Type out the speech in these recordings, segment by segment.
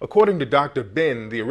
According to Dr. Ben, the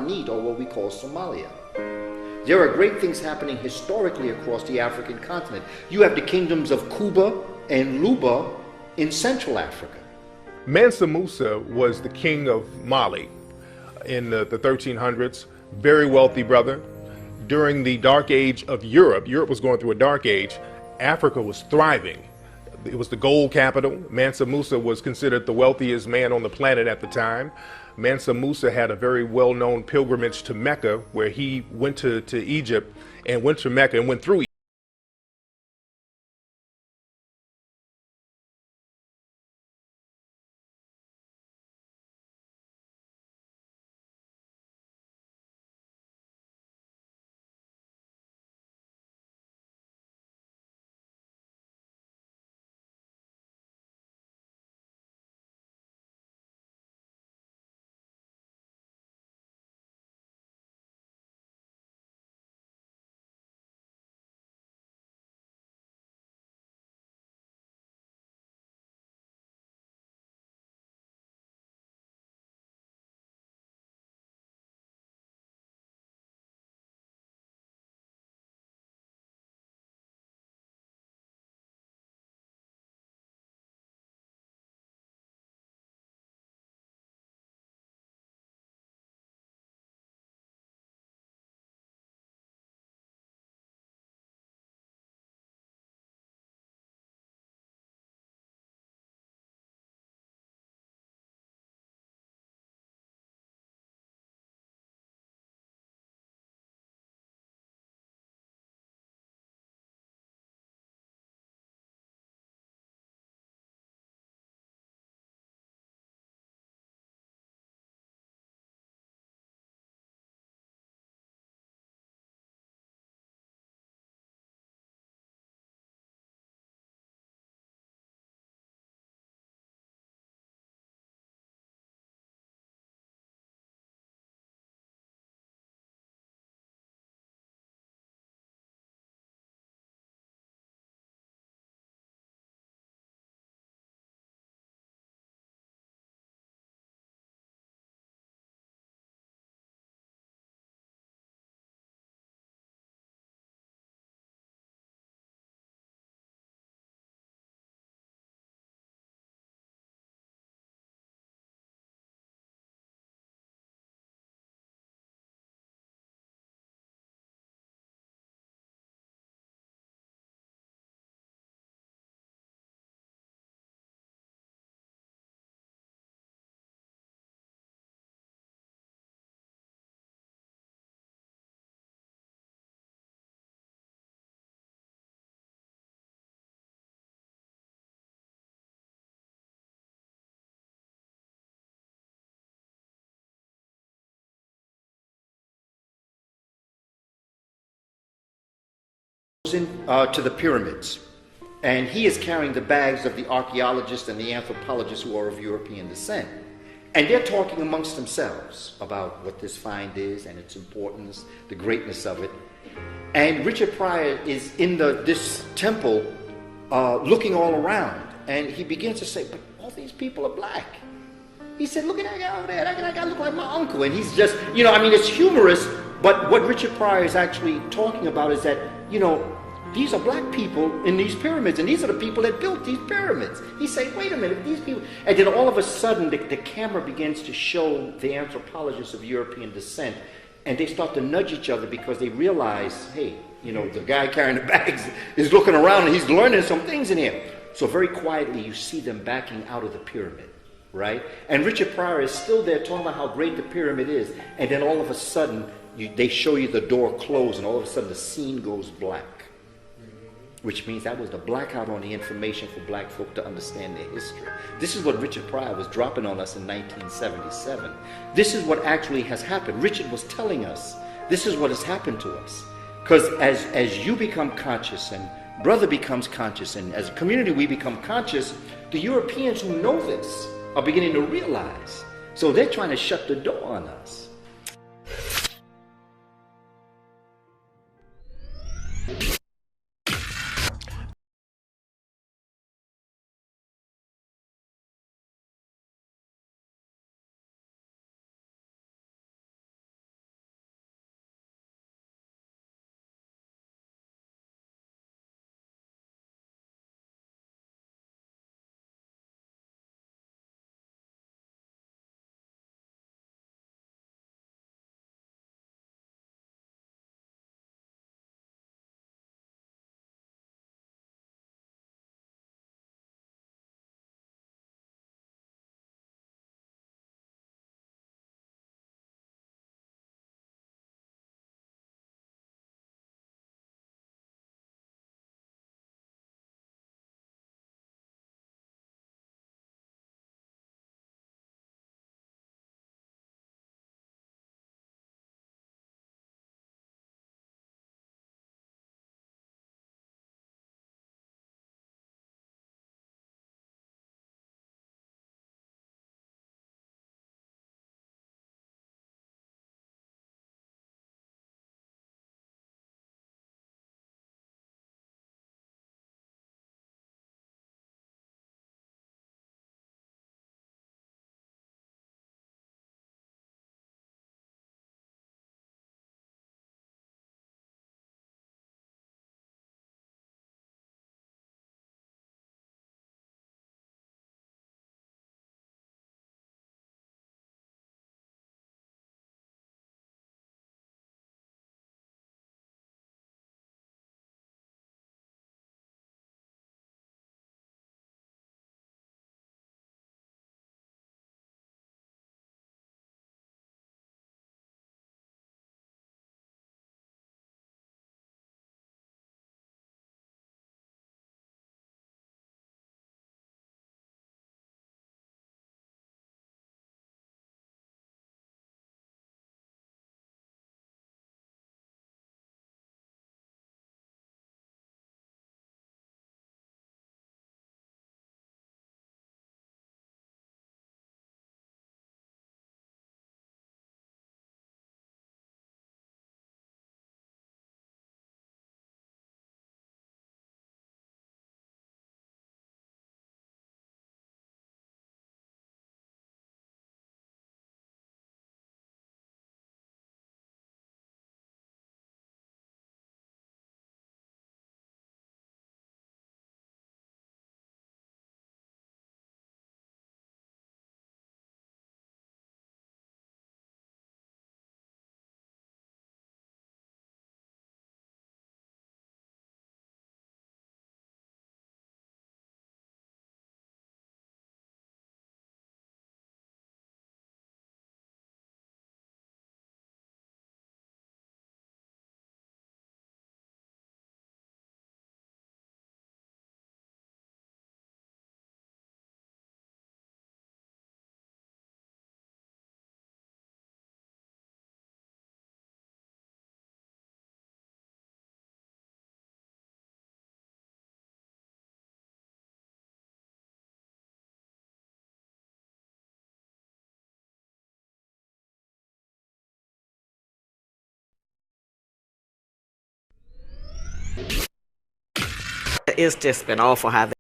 Need, or what we call Somalia. There are great things happening historically across the African continent. You have the kingdoms of Kuba and Luba in Central Africa. Mansa Musa was the king of Mali in the 1300s, very wealthy brother. During the dark age of Europe, Europe was going through a dark age, Africa was thriving. It was the gold capital. Mansa Musa was considered the wealthiest man on the planet at the time. Mansa Musa had a very well-known pilgrimage to Mecca, where he went to Egypt and went to Mecca and went through in to the pyramids, and he is carrying the bags of the archaeologists and the anthropologists who are of European descent. And they're talking amongst themselves about what this find is and its importance, the greatness of it. And Richard Pryor is in this temple looking all around, and he begins to say, but all these people are black. He said, look at that guy over there. That guy look like my uncle. And he's just, it's humorous, but what Richard Pryor is actually talking about is that, these are black people in these pyramids, and these are the people that built these pyramids. He's saying, wait a minute, these people... And then all of a sudden, the camera begins to show the anthropologists of European descent, and they start to nudge each other because they realize, hey, the guy carrying the bags is looking around and he's learning some things in here. So very quietly, you see them backing out of the pyramid, right? And Richard Pryor is still there talking about how great the pyramid is, and then all of a sudden, they show you the door close, and all of a sudden the scene goes black. Which means that was the blackout on the information for black folk to understand their history. This is what Richard Pryor was dropping on us in 1977. This is what actually has happened. Richard was telling us, this is what has happened to us. Because as you become conscious, and brother becomes conscious, and as a community we become conscious, the Europeans who know this are beginning to realize. So they're trying to shut the door on us. it's just been awful how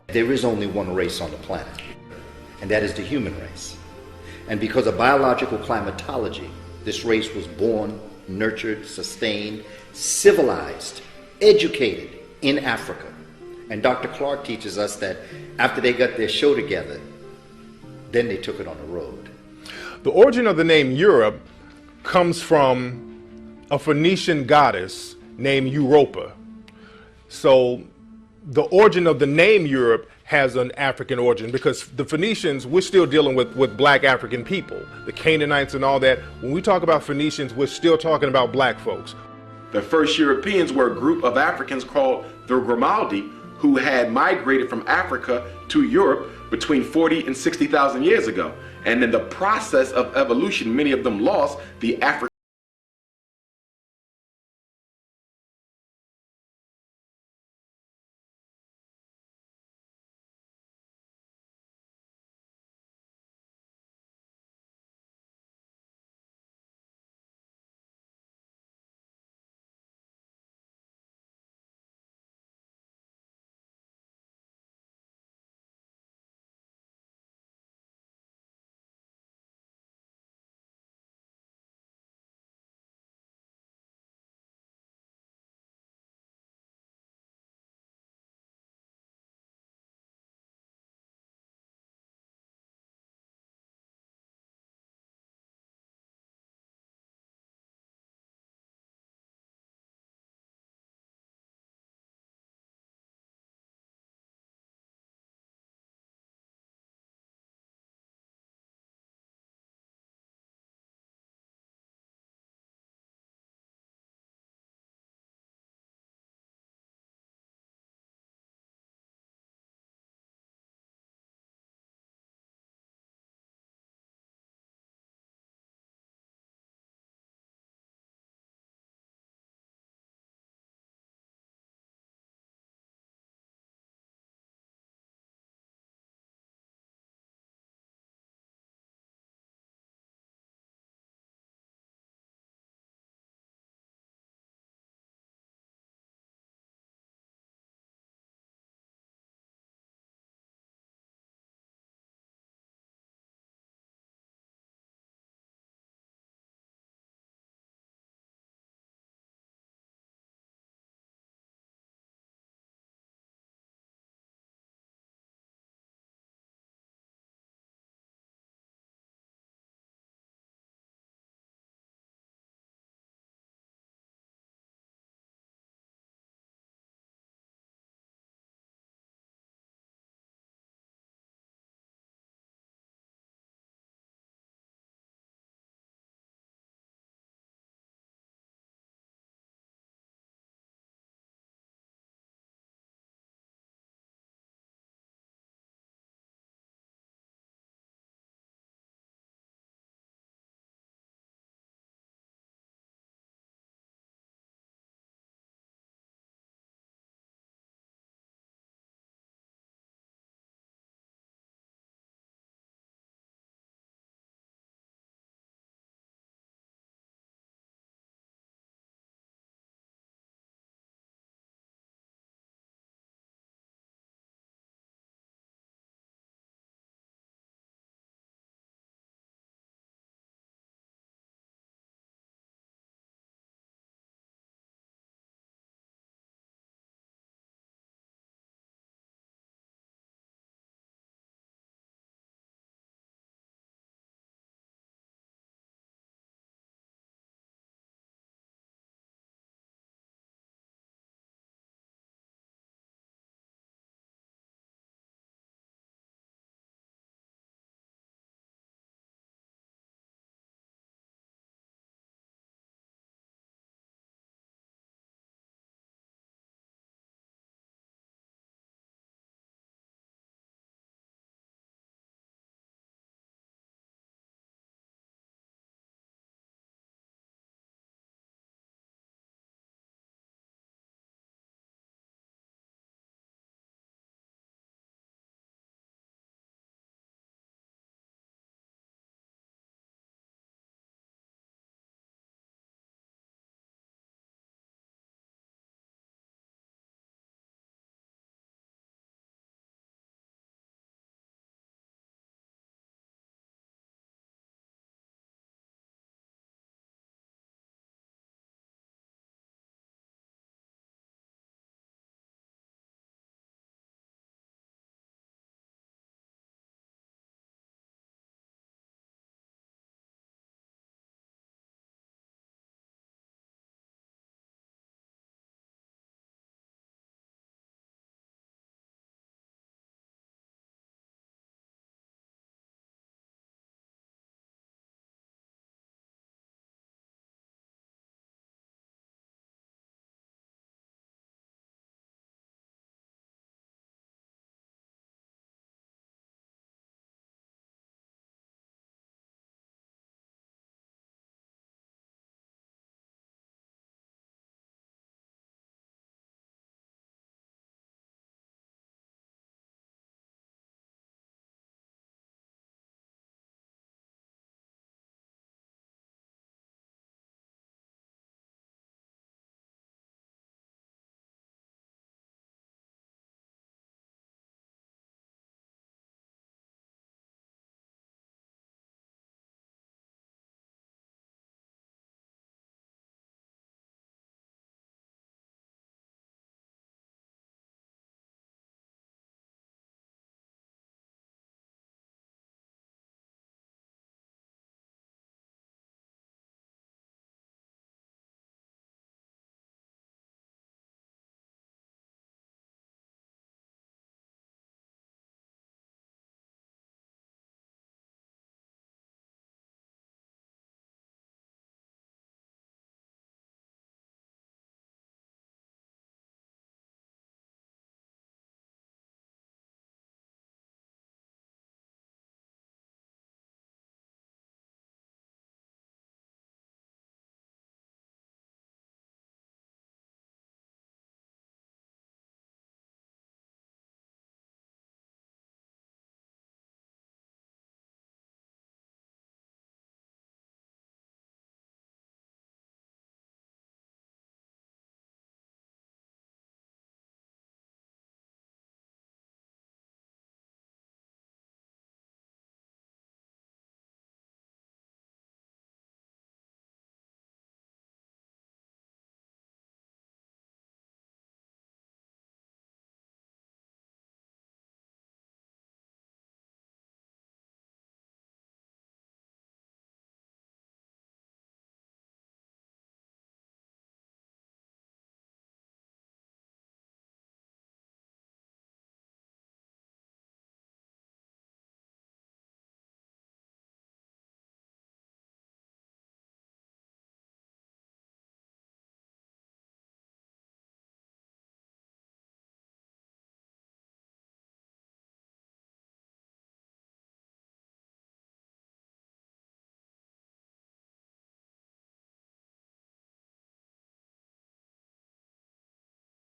There is only one race on the planet, and that is the human race. And because of biological climatology, this race was born, nurtured, sustained, civilized, educated in Africa. And Dr. Clark teaches us that after they got their show together, then they took it on the road. The origin of the name Europe comes from a Phoenician goddess named Europa. So the origin of the name Europe has an African origin, because the Phoenicians, we're still dealing with black African people, the Canaanites and all that. When we talk about Phoenicians, we're still talking about black folks. The first Europeans were a group of Africans called the Grimaldi, who had migrated from Africa to Europe between 40 and 60,000 years ago. And in the process of evolution, many of them lost the African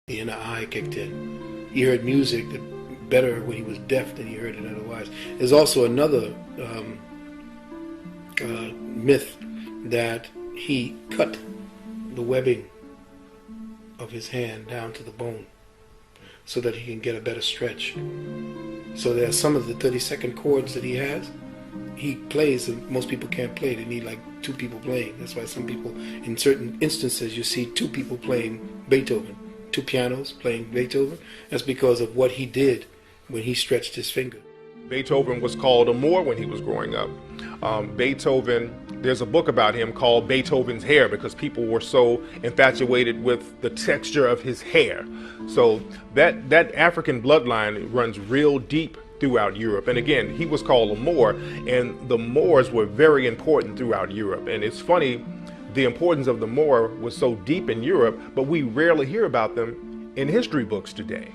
The inner eye kicked in. He heard music better when he was deaf than he heard it otherwise. There's also another myth that he cut the webbing of his hand down to the bone so that he can get a better stretch. So there are some of the 32nd chords that he has. He plays, and most people can't play. They need like two people playing. That's why some people, in certain instances, you see two people playing Beethoven, two pianos playing Beethoven. That's because of what he did when he stretched his finger. Beethoven was called a Moor when he was growing up. Beethoven, there's a book about him called Beethoven's Hair because people were so infatuated with the texture of his hair. So that African bloodline runs real deep throughout Europe. And again, he was called a Moor, and the Moors were very important throughout Europe. And it's funny, the importance of the Moor was so deep in Europe, but we rarely hear about them in history books today.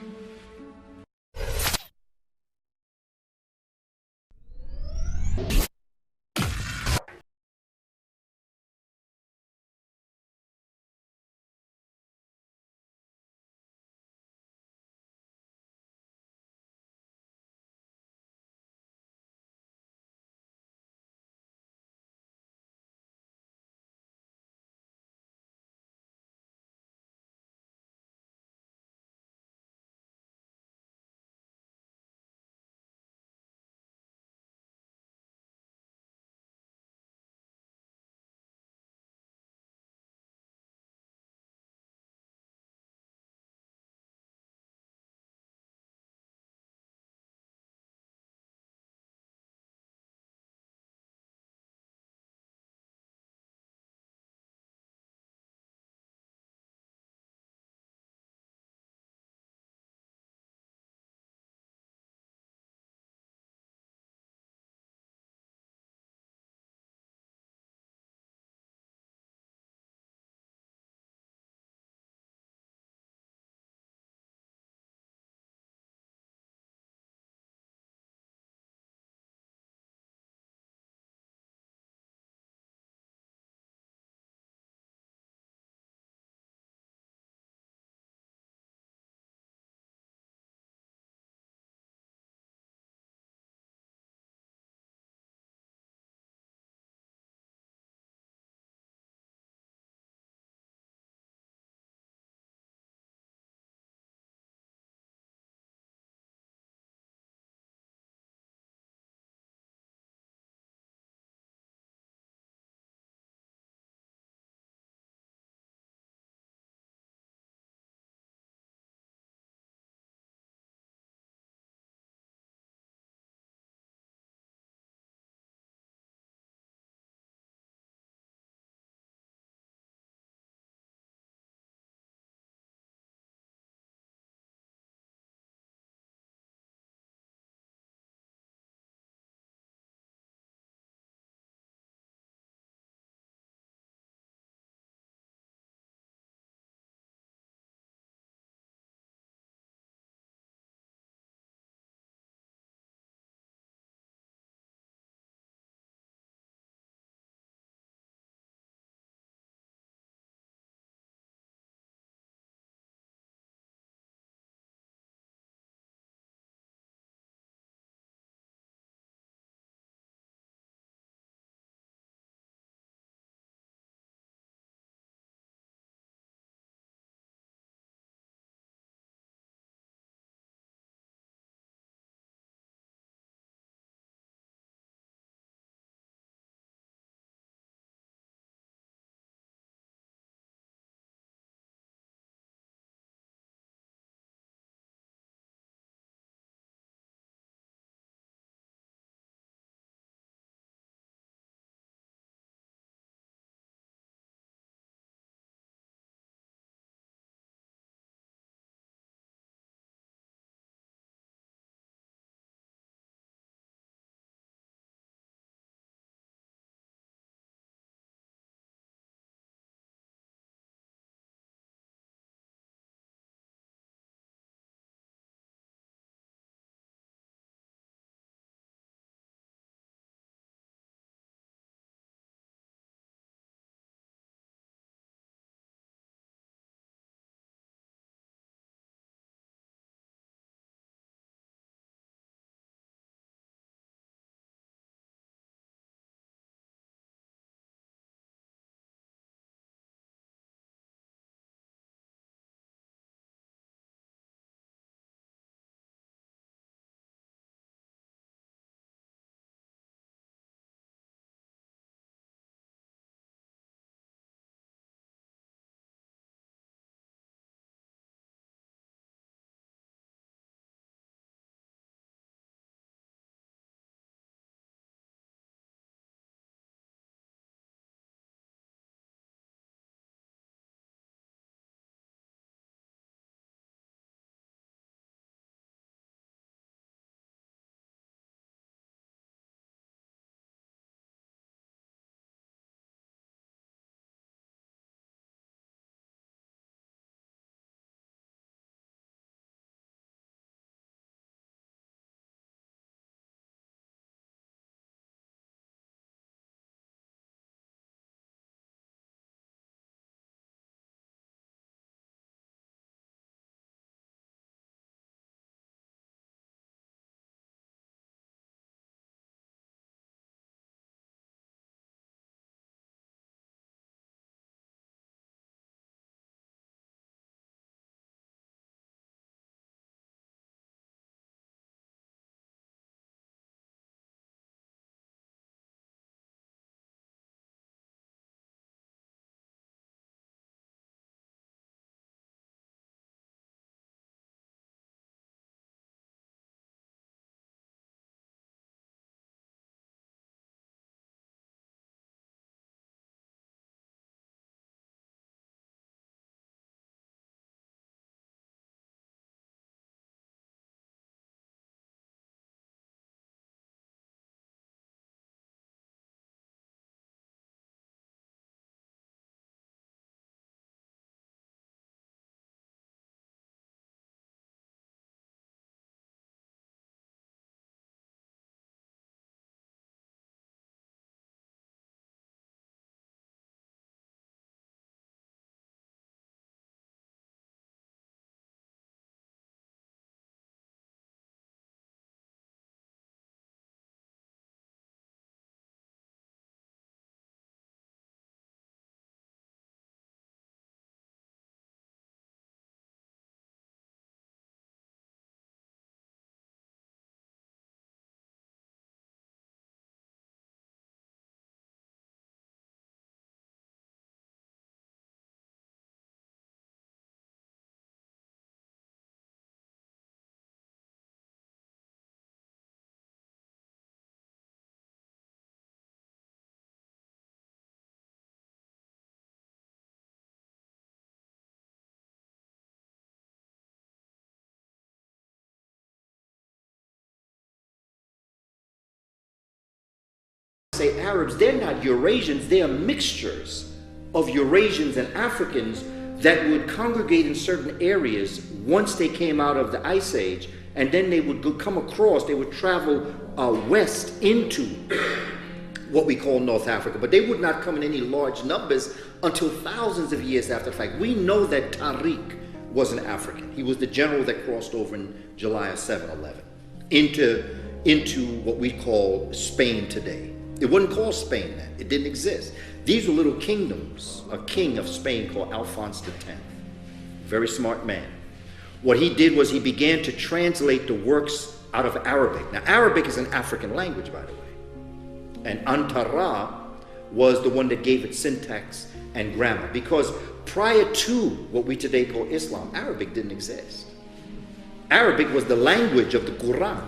say Arabs, they're not Eurasians, they are mixtures of Eurasians and Africans that would congregate in certain areas once they came out of the Ice Age, and then they would come across, they would travel west into what we call North Africa, but they would not come in any large numbers until thousands of years after the fact. We know that Tariq was an African. He was the general that crossed over in July of 711 into what we call Spain today. It wasn't called Spain then. It didn't exist. These were little kingdoms. A king of Spain called Alphonse X. Very smart man. What he did was he began to translate the works out of Arabic. Now, Arabic is an African language, by the way. And Antara was the one that gave it syntax and grammar. Because prior to what we today call Islam, Arabic didn't exist. Arabic was the language of the Quran.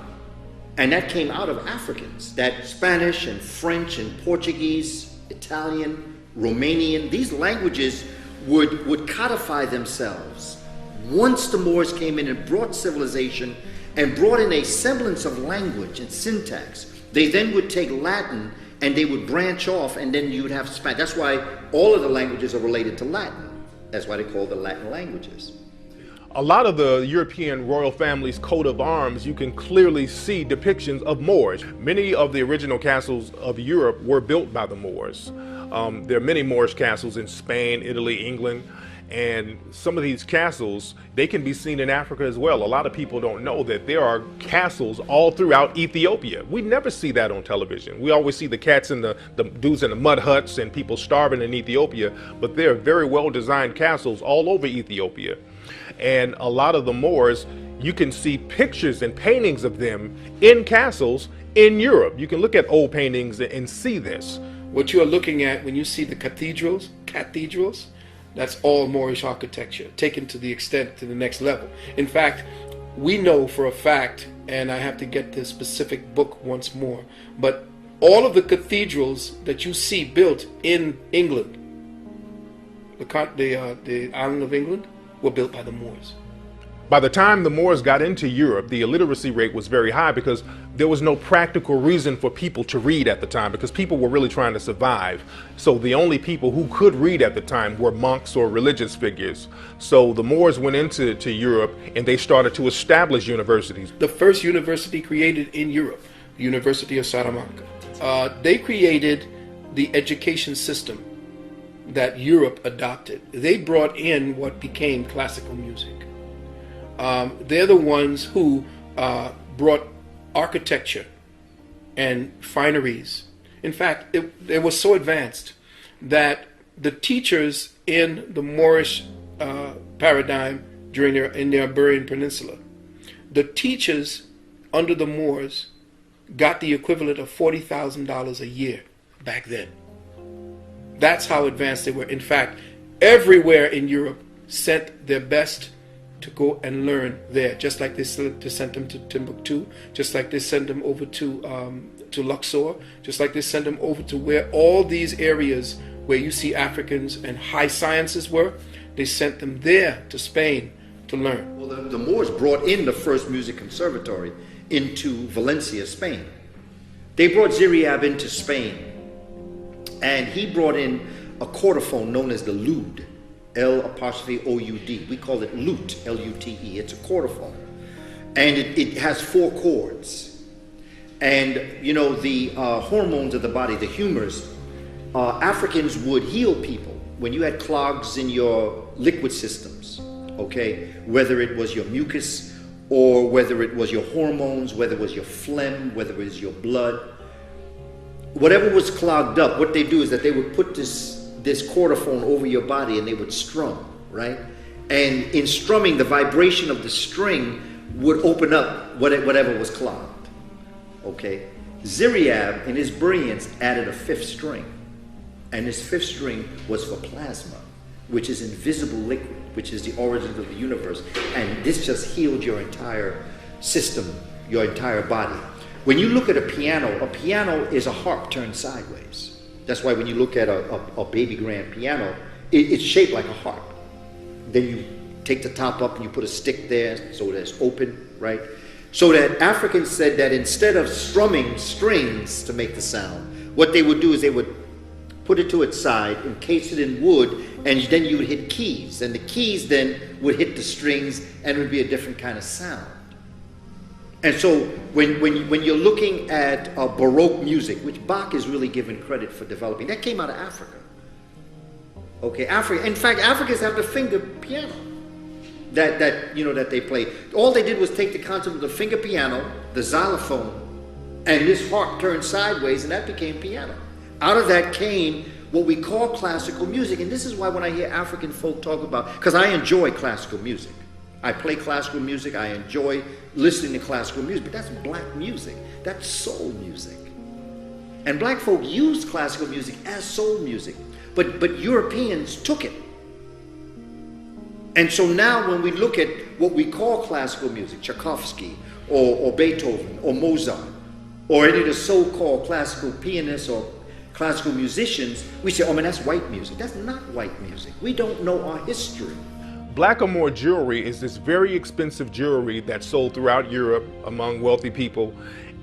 And that came out of Africans. That Spanish and French and Portuguese, Italian, Romanian, these languages would codify themselves once the Moors came in and brought civilization and brought in a semblance of language and syntax. They then would take Latin and they would branch off, and then you would have Spanish. That's why all of the languages are related to Latin. That's why they call the Latin languages. A lot of the European royal family's coat of arms, you can clearly see depictions of Moors. Many of the original castles of Europe were built by the Moors. There are many Moorish castles in Spain, Italy, England, and some of these castles, they can be seen in Africa as well. A lot of people don't know that there are castles all throughout Ethiopia. We never see that on television. We always see the cats and the dudes in the mud huts and people starving in Ethiopia, but there are very well-designed castles all over Ethiopia. And a lot of the Moors, you can see pictures and paintings of them in castles in Europe. You can look at old paintings and see this. What you are looking at when you see the cathedrals, that's all Moorish architecture, taken to the next level. In fact, we know for a fact, and I have to get the specific book once more, but all of the cathedrals that you see built in England, the island of England, were built by the Moors. By the time the Moors got into Europe, the illiteracy rate was very high because there was no practical reason for people to read at the time, because people were really trying to survive. So the only people who could read at the time were monks or religious figures. So the Moors went into Europe and they started to establish universities. The first university created in Europe, the University of Salamanca. They created the education system that Europe adopted. They brought in what became classical music. They're the ones who brought architecture and fineries. In fact, it was so advanced that the teachers in the Moorish paradigm in the Iberian Peninsula, the teachers under the Moors got the equivalent of $40,000 a year back then. That's how advanced they were. In fact, everywhere in Europe sent their best to go and learn there, just like they sent them to Timbuktu, just like they sent them over to Luxor, just like they sent them over to where all these areas where you see Africans and high sciences were, they sent them there to Spain to learn. Well, the Moors brought in the first music conservatory into Valencia, Spain. They brought Ziryab into Spain, and he brought in a chordophone known as the Lud. L'-O-U-D. We call it lute, L-U-T-E. It's a chordophone. And it has 4 chords. And, you know, the hormones of the body, the humors, Africans would heal people when you had clogs in your liquid systems, okay? Whether it was your mucus or whether it was your hormones, whether it was your phlegm, whether it was your blood. Whatever was clogged up, what they do is that they would put this chordophone over your body and they would strum, right? And in strumming, the vibration of the string would open up whatever was clogged, okay? Ziryab, in his brilliance, added a 5th string. And this 5th string was for plasma, which is invisible liquid, which is the origin of the universe. And this just healed your entire system, your entire body. When you look at a piano is a harp turned sideways. That's why when you look at a baby grand piano, it's shaped like a harp. Then you take the top up and you put a stick there so that it's open, right? So that Africans said that instead of strumming strings to make the sound, What they would do is they would put it to its side, encase it in wood, and then you would hit keys. And the keys then would hit the strings, and it would be a different kind of sound. And so when you're looking at Baroque music, which Bach is really given credit for developing, that came out of Africa. Okay, Africa. In fact, Africans have the finger piano that they play. All they did was take the concept of the finger piano, the xylophone, and this harp turned sideways, and that became piano. Out of that came what we call classical music. And this is why when I hear African folk talk about, because I enjoy classical music. I play classical music, I enjoy listening to classical music, but that's black music. That's soul music. And black folk used classical music as soul music, but Europeans took it. And so now when we look at what we call classical music, Tchaikovsky or Beethoven or Mozart, or any of the so-called classical pianists or classical musicians, we say, oh man, that's white music. That's not white music. We don't know our history. Blackamoor jewelry is this very expensive jewelry that's sold throughout Europe among wealthy people,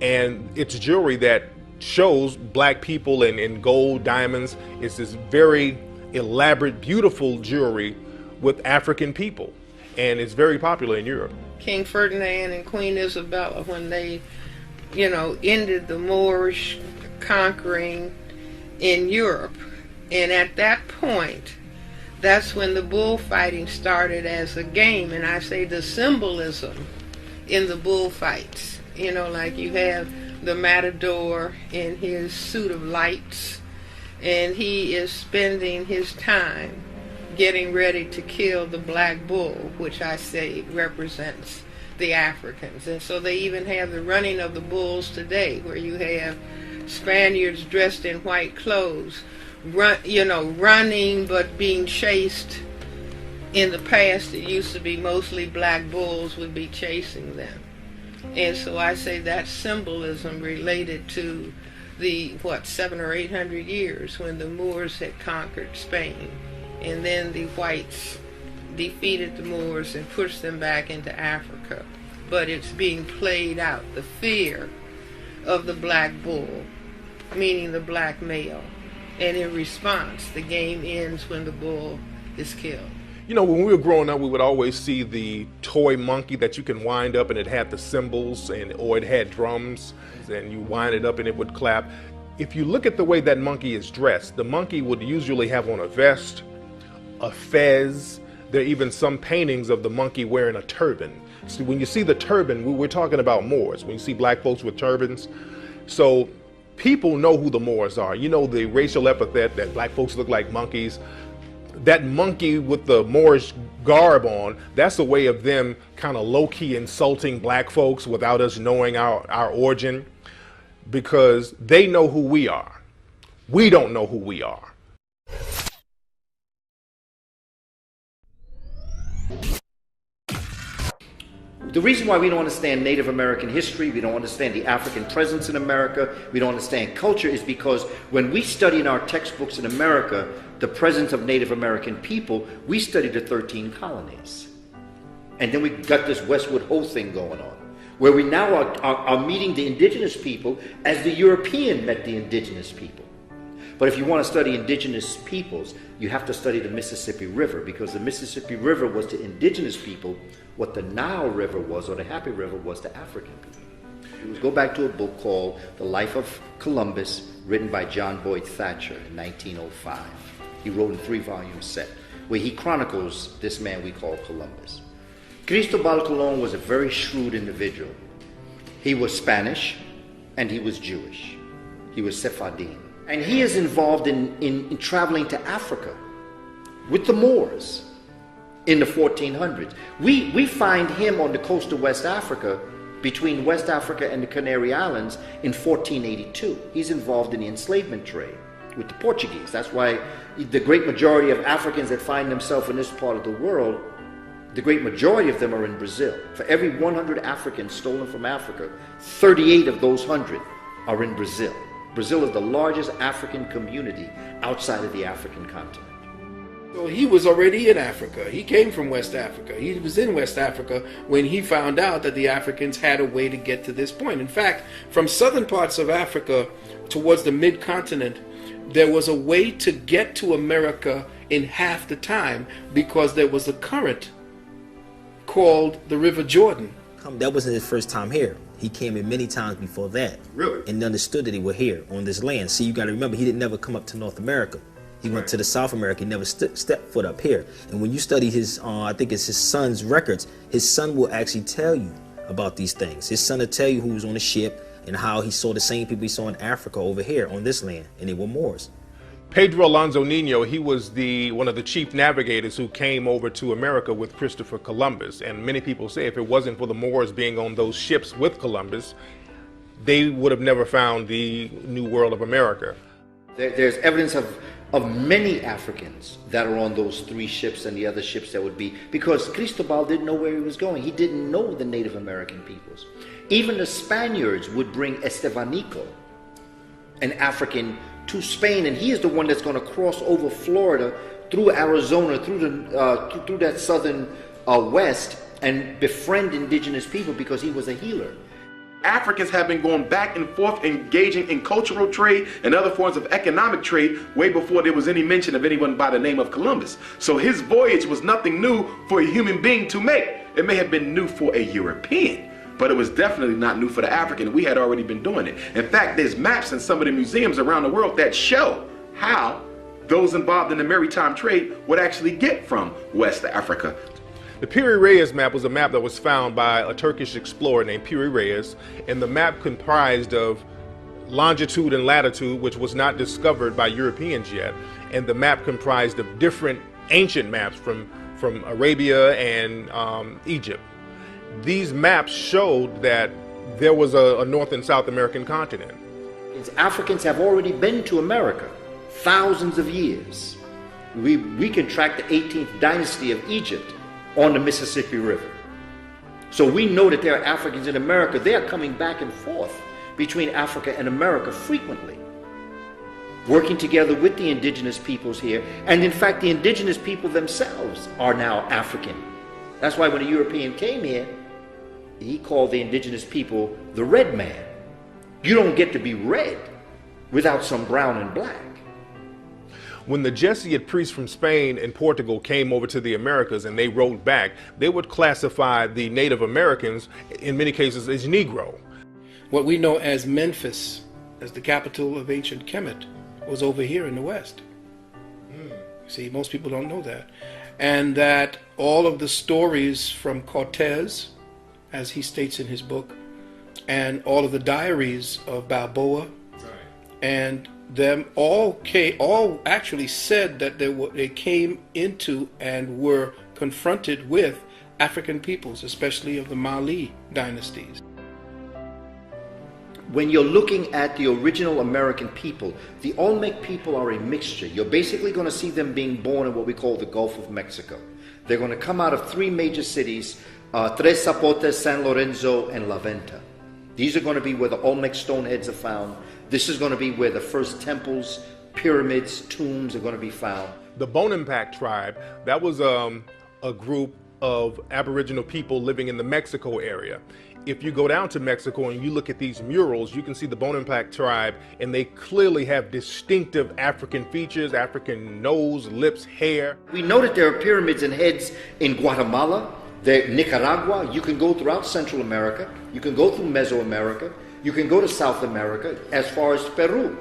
and it's jewelry that shows black people in gold, diamonds. It's this very elaborate, beautiful jewelry with African people, and it's very popular in Europe. King Ferdinand and Queen Isabella, when they, ended the Moorish conquering in Europe, and at that point, that's when the bullfighting started as a game. And I say the symbolism in the bullfights, like you have the matador in his suit of lights, and he is spending his time getting ready to kill the black bull, which I say represents the Africans. And so they even have the running of the bulls today, where you have Spaniards dressed in white clothes, running but being chased. In the past, it used to be mostly black bulls would be chasing them. And so I say that symbolism related to the, 700 or 800 years when the Moors had conquered Spain. And then the whites defeated the Moors and pushed them back into Africa. But it's being played out, the fear of the black bull, meaning the black male. And in response, the game ends when the bull is killed. When we were growing up, we would always see the toy monkey that you can wind up, and it had the cymbals or it had drums, and you wind it up and it would clap. If you look at the way that monkey is dressed, the monkey would usually have on a vest, a fez. There are even some paintings of the monkey wearing a turban. So when you see the turban, we're talking about Moors. When you see black folks with turbans, so people know who the Moors are. The racial epithet that black folks look like monkeys. That monkey with the Moorish garb on, that's a way of them kind of low-key insulting black folks without us knowing our origin, because they know who we are. We don't know who we are. The reason why we don't understand Native American history, we don't understand the African presence in America, we don't understand culture, is because when we study in our textbooks in America the presence of Native American people, we study the 13 colonies. And then we got this Westward Ho thing going on, where we now are meeting the indigenous people as the European met the indigenous people. But if you want to study indigenous peoples, you have to study the Mississippi River, because the Mississippi River was to indigenous people what the Nile River was, or the Happy River was to African people. You go back to a book called The Life of Columbus, written by John Boyd Thatcher in 1905. He wrote in 3-volume set, where he chronicles this man we call Columbus. Cristobal Colon was a very shrewd individual. He was Spanish and he was Jewish. He was Sephardim. And he is involved in traveling to Africa with the Moors in the 1400s. We find him on the coast of West Africa, between West Africa and the Canary Islands, in 1482. He's involved in the enslavement trade with the Portuguese. That's why the great majority of Africans that find themselves in this part of the world, the great majority of them are in Brazil. For every 100 Africans stolen from Africa, 38 of those 100 are in Brazil. Brazil is the largest African community outside of the African continent. So he was already in Africa. He came from West Africa. He was in West Africa when he found out that the Africans had a way to get to this point. In fact, from southern parts of Africa towards the mid-continent, there was a way to get to America in half the time because there was a current called the River Jordan. That wasn't his first time here. He came in many times before that. Really? And understood that he were here on this land. See, you got to remember, he didn't never come up to North America. He went to the South America. He never stepped foot up here. And when you study his, I think it's his son's records, his son will actually tell you about these things. His son will tell you who was on the ship and how he saw the same people he saw in Africa over here on this land, and they were Moors. Pedro Alonso Nino, he was one of the chief navigators who came over to America with Christopher Columbus. And many people say if it wasn't for the Moors being on those ships with Columbus, they would have never found the New World of America. There's evidence of many Africans that are on those 3 ships and the other ships that would be, because Cristobal didn't know where he was going. He didn't know the Native American peoples. Even the Spaniards would bring Estevanico, an African, to Spain, and he is the one that's going to cross over Florida through Arizona, through that southern west, and befriend indigenous people because he was a healer. Africans have been going back and forth, engaging in cultural trade and other forms of economic trade way before there was any mention of anyone by the name of Columbus. So his voyage was nothing new for a human being to make. It may have been new for a European, but it was definitely not new for the African. We had already been doing it. In fact, there's maps in some of the museums around the world that show how those involved in the maritime trade would actually get from West Africa. The Piri Reis map was a map that was found by a Turkish explorer named Piri Reis, and the map comprised of longitude and latitude, which was not discovered by Europeans yet, and the map comprised of different ancient maps from Arabia and Egypt. These maps showed that there was a North and South American continent. Africans have already been to America thousands of years. We can track the 18th dynasty of Egypt on the Mississippi River. So we know that there are Africans in America. They are coming back and forth between Africa and America frequently, working together with the indigenous peoples here. And in fact, the indigenous people themselves are now African. That's why when a European came here, he called the indigenous people the red man. You don't get to be red without some brown and black. When the Jesuit priests from Spain and Portugal came over to the Americas and they wrote back, they would classify the Native Americans, in many cases, as Negro. What we know as Memphis, as the capital of ancient Kemet, was over here in the West. See, most people don't know that. And that all of the stories from Cortez, as he states in his book, and all of the diaries of Balboa, and them all actually said that they came into and were confronted with African peoples, especially of the Mali dynasties. When you're looking at the original American people, the Olmec people are a mixture. You're basically going to see them being born in what we call the Gulf of Mexico. They're going to come out of 3 major cities, Tres Zapotes, San Lorenzo, and La Venta. These are going to be where the Olmec stone heads are found. This is going to be where the first temples, pyramids, tombs are going to be found. The Bonampak tribe, that was a group of Aboriginal people living in the Mexico area. If you go down to Mexico and you look at these murals, you can see the Bonampak tribe, and they clearly have distinctive African features, African nose, lips, hair. We know that there are pyramids and heads in Guatemala, Nicaragua. You can go throughout Central America. You can go through Mesoamerica. You can go to South America as far as Peru.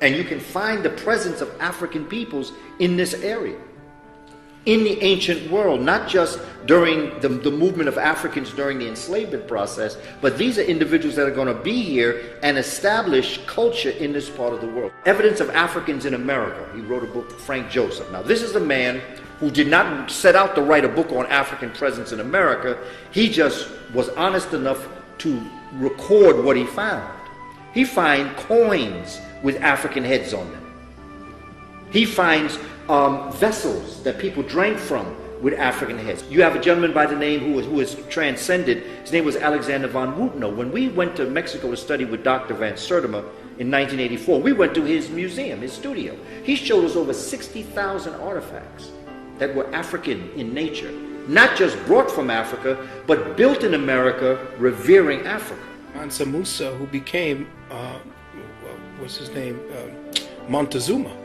And you can find the presence of African peoples in this area. In the ancient world, not just during the movement of Africans during the enslavement process, but these are individuals that are going to be here and establish culture in this part of the world. Evidence of Africans in America. He wrote a book, Frank Joseph. Now, this is a man who did not set out to write a book on African presence in America. He just was honest enough to record what he found. He finds coins with African heads on them. He finds vessels that people drank from with African heads. You have a gentleman by the name who has transcended. His name was Alexander von Wutenow. When we went to Mexico to study with Dr. Van Sertima in 1984, we went to his museum, his studio. He showed us over 60,000 artifacts that were African in nature. Not just brought from Africa, but built in America, revering Africa. Mansa Musa, who became, what's his name, Montezuma.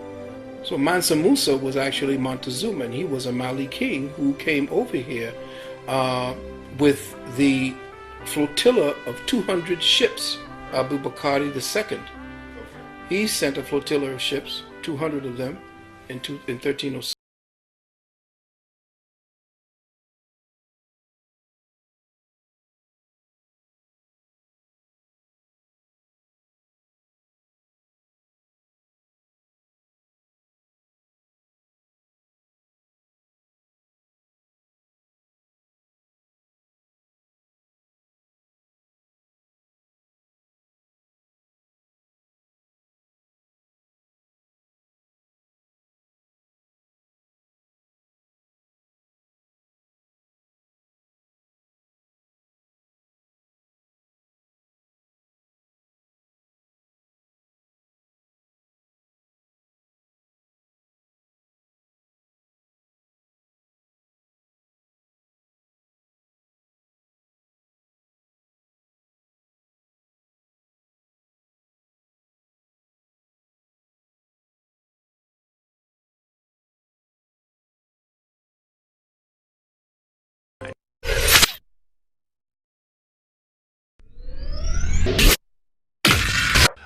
So Mansa Musa was actually Montezuma, and he was a Mali king who came over here with the flotilla of 200 ships. Abu Bakr II. He sent a flotilla of ships, 200 of them, in 1306.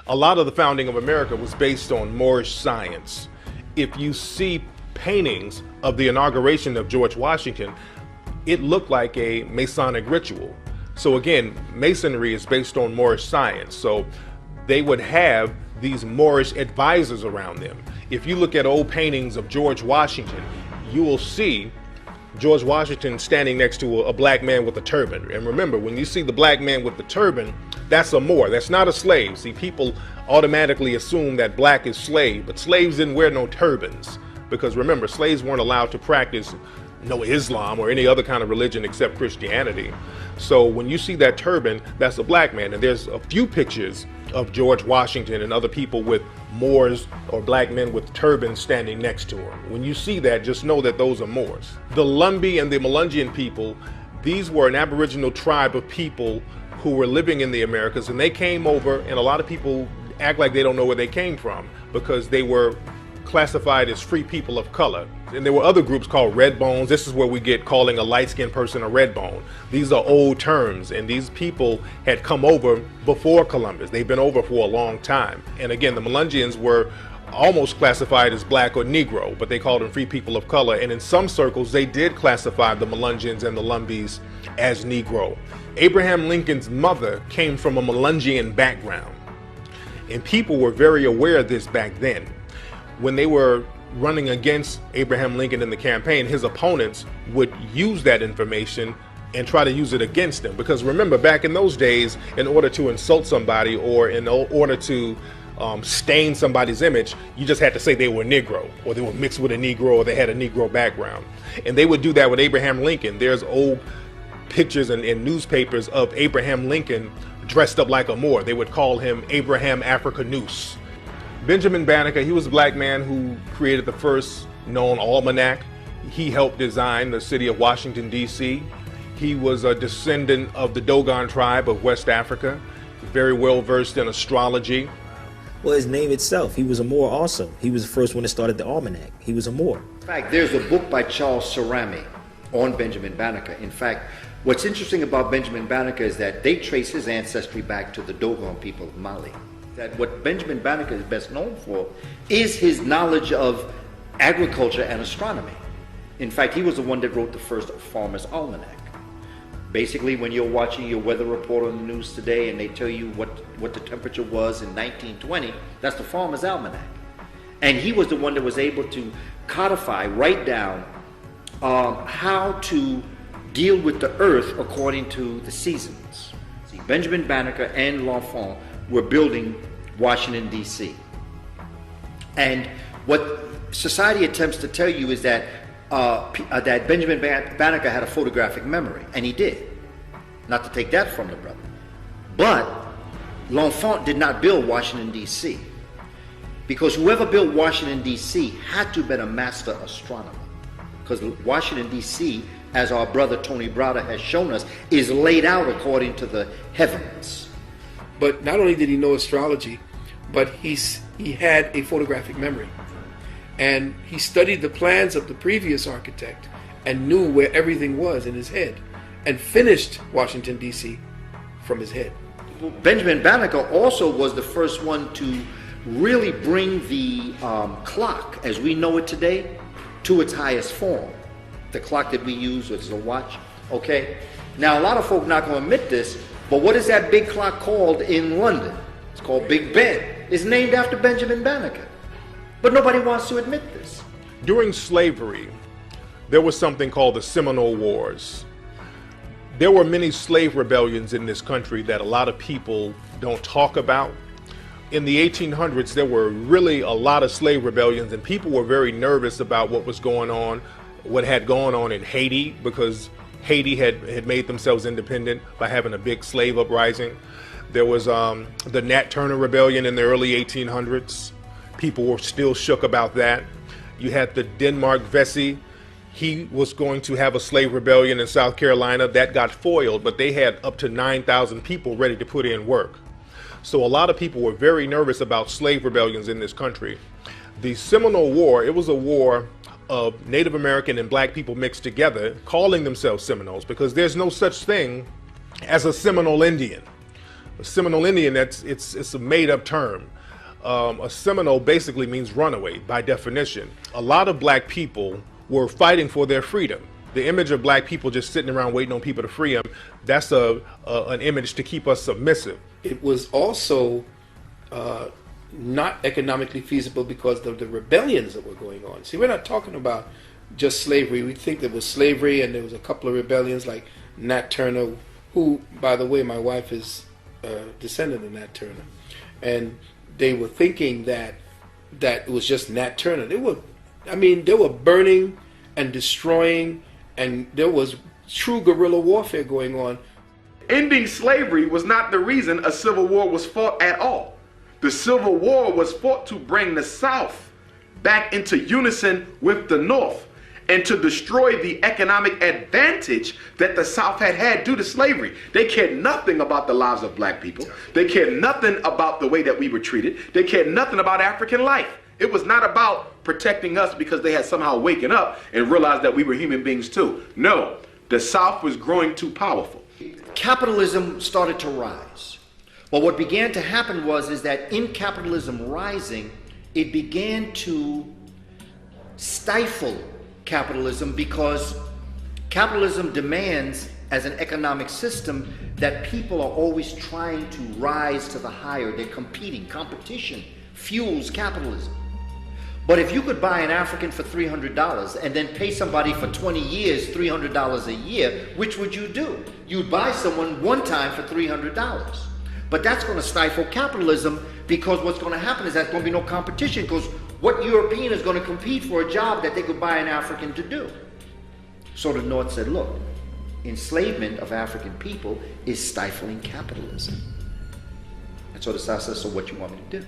A lot of the founding of America was based on Moorish science. If you see paintings of the inauguration of George Washington, it looked like a Masonic ritual. So again, Masonry is based on Moorish science. So they would have these Moorish advisors around them. If you look at old paintings of George Washington, you will see George Washington standing next to a black man with a turban. And remember, when you see the black man with the turban, that's a Moor. That's not a slave. See, people automatically assume that black is slave, but slaves didn't wear no turbans. Because remember, slaves weren't allowed to practice no Islam or any other kind of religion except Christianity. So when you see that turban, that's a black man. And there's a few pictures of George Washington and other people with Moors or black men with turbans standing next to him. When you see that, just know that those are Moors. The Lumbee and the Melungeon people, these were an Aboriginal tribe of people who were living in the Americas, and they came over, and a lot of people act like they don't know where they came from because they were classified as free people of color. And there were other groups called red bones. This is where we get calling a light-skinned person a red bone. These are old terms, and these people had come over before Columbus. They've been over for a long time. And again, the Melungeons were almost classified as black or Negro, but they called them free people of color. And in some circles, they did classify the Melungeons and the Lumbees as Negro. Abraham Lincoln's mother came from a Melungeon background, and people were very aware of this back then. When they were running against Abraham Lincoln in the campaign, his opponents would use that information and try to use it against him. Because remember, back in those days, in order to insult somebody or in order to stain somebody's image, you just had to say they were Negro, or they were mixed with a Negro, or they had a Negro background. And they would do that with Abraham Lincoln. There's old pictures in newspapers of Abraham Lincoln dressed up like a Moor. They would call him Abraham Africanus. Benjamin Banneker, he was a black man who created the first known almanac. He helped design the city of Washington, D.C. He was a descendant of the Dogon tribe of West Africa, very well versed in astrology. Well, his name itself, he was a Moor also. He was the first one that started the almanac. He was a Moor. In fact, there's a book by Charles Cerami on Benjamin Banneker. In fact, what's interesting about Benjamin Banneker is that they trace his ancestry back to the Dogon people of Mali. That what Benjamin Banneker is best known for is his knowledge of agriculture and astronomy. In fact, he was the one that wrote the first Farmer's Almanac. Basically, when you're watching your weather report on the news today and they tell you what the temperature was in 1920, that's the Farmer's Almanac. And he was the one that was able to codify, write down how to deal with the earth according to the seasons. See, Benjamin Banneker and L'Enfant were building Washington, D.C. And what society attempts to tell you is that that Benjamin Banneker had a photographic memory, and he did. Not to take that from the brother. But L'Enfant did not build Washington, D.C. because whoever built Washington, D.C. had to have been a master astronomer. Because Washington, D.C., as our brother Tony Browder has shown us, is laid out according to the heavens. But not only did he know astrology, but he had a photographic memory, and he studied the plans of the previous architect and knew where everything was in his head, and finished Washington, D.C. from his head. Benjamin Banneker also was the first one to really bring the clock, as we know it today, to its highest form. The clock that we use, which is a watch, okay? Now, a lot of folk are not going to admit this, but what is that big clock called in London? It's called Big Ben. It's named after Benjamin Banneker. But nobody wants to admit this. During slavery, there was something called the Seminole Wars. There were many slave rebellions in this country that a lot of people don't talk about. In the 1800s, there were really a lot of slave rebellions, and people were very nervous about what was going on, what had gone on in Haiti, because Haiti had made themselves independent by having a big slave uprising. There was the Nat Turner Rebellion in the early 1800s. People were still shook about that. You had the Denmark Vesey. He was going to have a slave rebellion in South Carolina. That got foiled, but they had up to 9,000 people ready to put in work. So a lot of people were very nervous about slave rebellions in this country. The Seminole War, it was a war of Native American and black people mixed together, calling themselves Seminoles, because there's no such thing as a Seminole Indian. A Seminole Indian, it's a made-up term. A Seminole basically means runaway by definition. A lot of black people were fighting for their freedom. The image of black people just sitting around waiting on people to free them, that's an image to keep us submissive. It was also not economically feasible because of the rebellions that were going on. See, we're not talking about just slavery. We think there was slavery and there was a couple of rebellions like Nat Turner, who, by the way, my wife is a descendant of Nat Turner. And they were thinking that it was just Nat Turner. They were burning and destroying, and there was true guerrilla warfare going on. Ending slavery was not the reason a civil war was fought at all. The Civil War was fought to bring the South back into unison with the North and to destroy the economic advantage that the South had had due to slavery. They cared nothing about the lives of black people. They cared nothing about the way that we were treated. They cared nothing about African life. It was not about protecting us because they had somehow waken up and realized that we were human beings too. No, the South was growing too powerful. Capitalism started to rise. But what began to happen is that in capitalism rising, it began to stifle capitalism, because capitalism demands, as an economic system, that people are always trying to rise to the higher. They're competing. Competition fuels capitalism. But if you could buy an African for $300 and then pay somebody for 20 years $300 a year, which would you do? You'd buy someone one time for $300. But that's going to stifle capitalism, because what's going to happen is there's going to be no competition, because what European is going to compete for a job that they could buy an African to do? So the North said, look, enslavement of African people is stifling capitalism. And so the South said, so what you want me to do?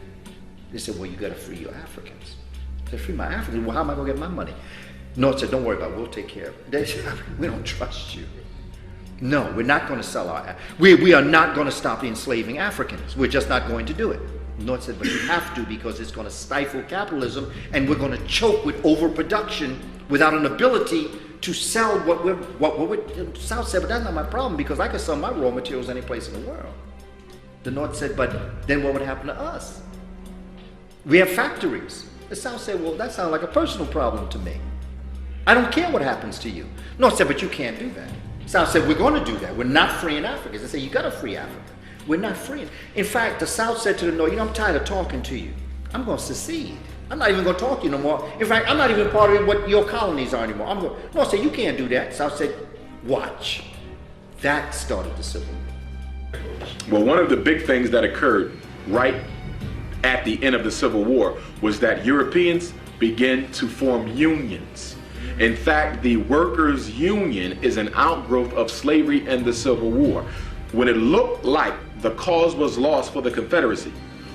They said, well, you got to free your Africans. I said, free my Africans? Well, how am I going to get my money? North said, don't worry about it. We'll take care of it. They said, we don't trust you. No, we're not going to sell our... We are not going to stop enslaving Africans. We're just not going to do it. North said, but you have to, because it's going to stifle capitalism, and we're going to choke with overproduction without an ability to sell what we're... South said, but that's not my problem, because I can sell my raw materials any place in the world. The North said, but then what would happen to us? We have factories. The South said, well, that sounds like a personal problem to me. I don't care what happens to you. North said, but you can't do that. South said, we're going to do that. We're not freeing Africans. They said, you got to free Africa. We're not freeing. In fact, the South said to the North, I'm tired of talking to you. I'm going to secede. I'm not even going to talk to you no more. In fact, I'm not even part of what your colonies are anymore. North said, you can't do that. South said, watch. That started the Civil War. Well, one of the big things that occurred right at the end of the Civil War was that Europeans began to form unions. In fact, the workers' union is an outgrowth of slavery and the Civil War. When it looked like the cause was lost for the Confederacy,